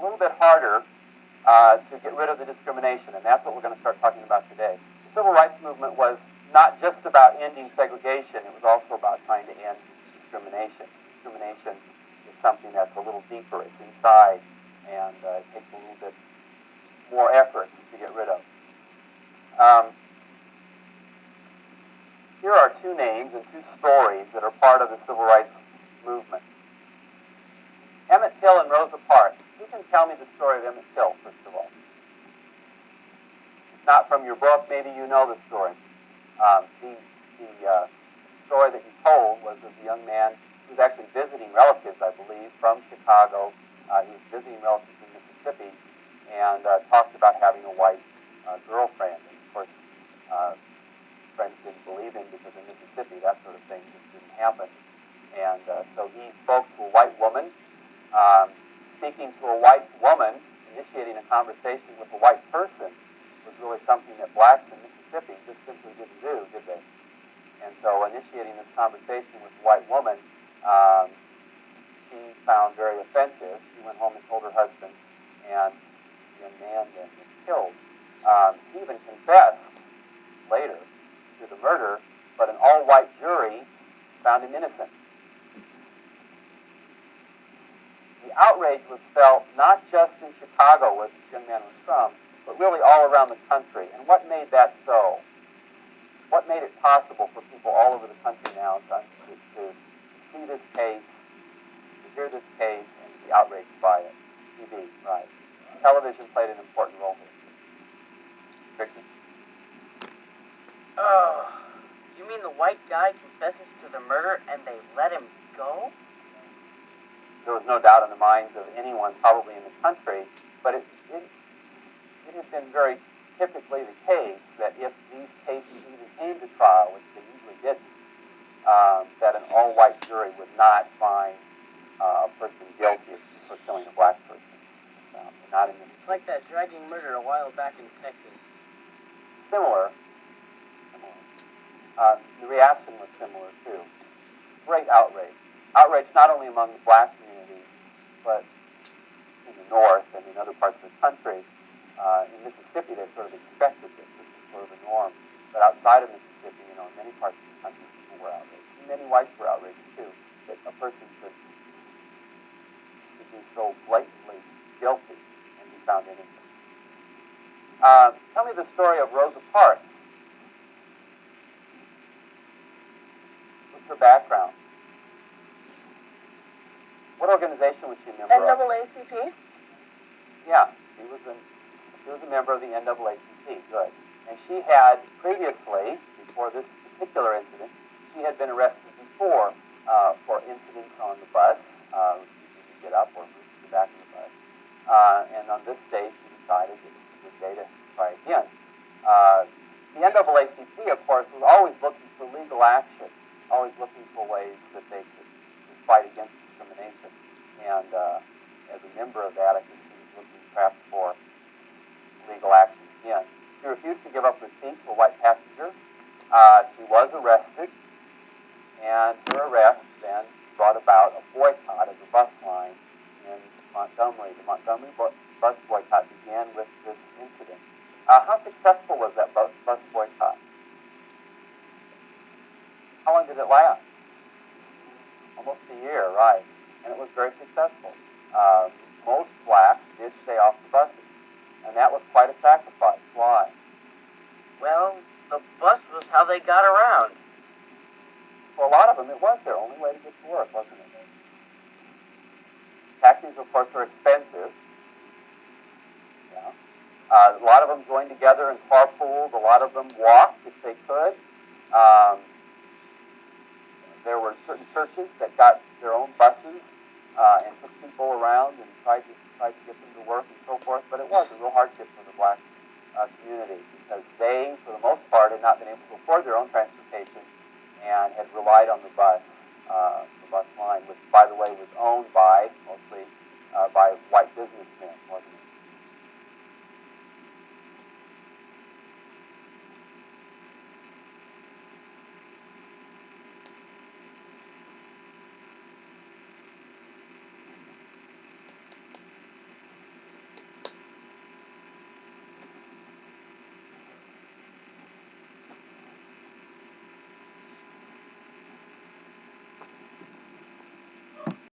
a little bit harder to get rid of the discrimination, and that's what we're going to start talking about today. The civil rights movement was not just about ending segregation, it was also about trying to end discrimination. Discrimination is something that's a little deeper, it's inside, and it takes a little bit more effort to get rid of. Here are two names and two stories that are part of the civil rights movement. Emmett Till and Rosa Parks. Who can tell me the story of Emmett Till, first of all? If not from your book, maybe you know the story. The story that he told was of a young man who was actually visiting relatives, I believe, from Chicago. He was visiting relatives in Mississippi and talked about having a white girlfriend. And of course, friends didn't believe him because in Mississippi that sort of thing just didn't happen. And so he spoke to a white woman. Speaking to a white woman, initiating a conversation with a white person was really something that blacks in Mississippi just simply didn't do, did they? And so initiating this conversation with a white woman, she found very offensive. She went home and told her husband, and the young man then was killed. He even confessed later to the murder, but an all-white jury found him innocent. The outrage was felt not just in Chicago, where this young man was from, but really all around the country. And what made that so? What made it possible for people all over the country now to see this case, to hear this case, and to be outraged by it? TV, right. Television played an important role here. Victor? Oh, you mean the white guy confesses to the murder and they let him go? There was no doubt in the minds of anyone probably in the country, but it has been very typically the case that if these cases even came to trial, which they usually didn't, that an all-white jury would not find a person guilty for killing a black person. Not in this. It's like that dragging murder a while back in Texas. Similar. The reaction was similar too. Great outrage. Outrage not only among the black communities, but in the North and in other parts of the country. In Mississippi, they sort of expected this. This was sort of a norm. But outside of Mississippi, in many parts of the country, people were outraged. And many whites were outraged too, that a person could be so blatantly guilty and be found innocent. Tell me the story of Rosa Parks. What's her background? What organization was she a member of? NAACP? Yeah, she was a member of the NAACP. Good. And she had previously, before this particular incident, she had been arrested before for incidents on the bus. She could get up or move to the back of the bus. And on this day, she decided it was a good day to try again. The NAACP, of course, was always looking for legal action, always looking for ways that they could fight against discrimination. And as a member of that, I think she was looking perhaps for legal action again. She refused to give up her seat to a white passenger. She was arrested, and her arrest then brought about a boycott of the bus line in Montgomery. The Montgomery bus boycott began with this incident. How successful was that bus boycott? How long did it last? Almost a year, right. And it was very successful. Most blacks did stay off the buses, and that was quite a sacrifice. Why? Well, the bus was how they got around. For a lot of them, it was their only way to get to work, wasn't it? Taxis, of course, are expensive. Yeah. A lot of them joined together and carpooled. A lot of them walked if they could. There were certain churches that got their own buses and took people around and tried to get them to work and so forth. But it was a real hardship for the black community because they, for the most part, had not been able to afford their own transportation and had relied on the bus line, which, by the way, was owned by mostly by white businessmen, wasn't it?